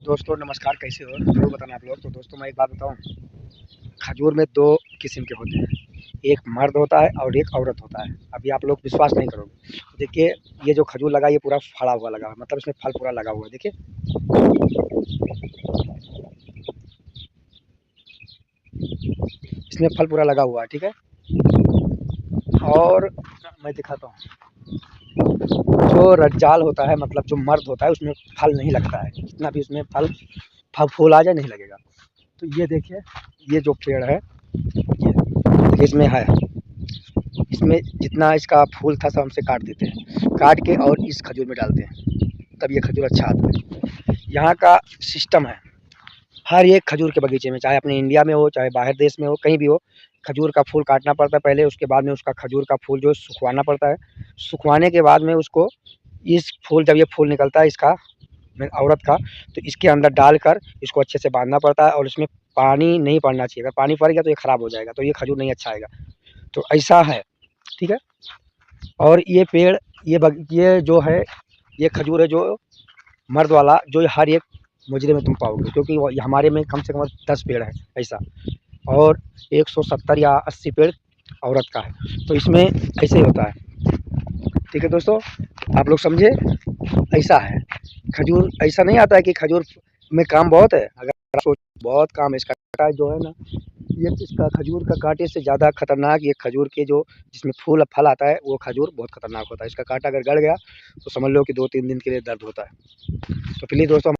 दोस्तों नमस्कार, कैसे हो? ज़रूर बताना आप लोग। तो दोस्तों मैं एक बात बताऊँ, खजूर में 2 किस्म के होते हैं, एक मर्द होता है और एक औरत होता है। अभी आप लोग विश्वास नहीं करोगे। देखिए, ये जो खजूर लगा ये पूरा फड़ा हुआ लगा है, मतलब इसमें फल पूरा लगा हुआ है, देखिए। इसमें फल पूरा लगा हुआ है, ठीक है? और मैं दिखाता हूँ, जो रज्जाल होता है मतलब जो मर्द होता है उसमें फल नहीं लगता है, जितना भी उसमें फूल आ जाए नहीं लगेगा। तो ये देखिए, ये जो पेड़ है, ये इसमें है। इसमें जितना इसका फूल था सब हमसे काट देते हैं, काट के और इस खजूर में डालते हैं, तब ये खजूर अच्छा आता है। यहाँ का सिस्टम है, हर एक खजूर के बगीचे में, चाहे अपने इंडिया में हो चाहे बाहर देश में हो, कहीं भी हो, खजूर का फूल काटना पड़ता है पहले, उसके बाद में उसका खजूर का फूल जो है सुखवाना पड़ता है। सुखवाने के बाद में उसको इस फूल जब ये फूल निकलता है इसका औरत का, तो इसके अंदर डालकर इसको अच्छे से बांधना पड़ता है और इसमें पानी नहीं पड़ना चाहिए। अगर पानी पड़ गया तो ये खराब हो जाएगा, तो ये खजूर नहीं अच्छा आएगा। तो ऐसा है, ठीक है। और ये पेड़, ये जो है, ये खजूर है जो मर्द वाला, जो हर एक मुजरे में तुम पाओगे, क्योंकि हमारे में कम से कम 10 पेड़ है ऐसा, और 170 या 80 पेड़ औरत का है। तो इसमें ऐसे ही होता है, ठीक है दोस्तों, आप लोग समझे। ऐसा है, खजूर ऐसा नहीं आता है कि खजूर में काम बहुत है। अगर आप सोच, बहुत काम है इसका। कांटा जो है ना, ये इसका खजूर का कांटे से ज़्यादा खतरनाक ये खजूर के जो जिसमें फल आता है वो खजूर बहुत खतरनाक होता है। इसका कांटा अगर गड़ गया तो समझ लो कि 2-3 दिन के लिए दर्द होता है। तो प्लीज़ दोस्तों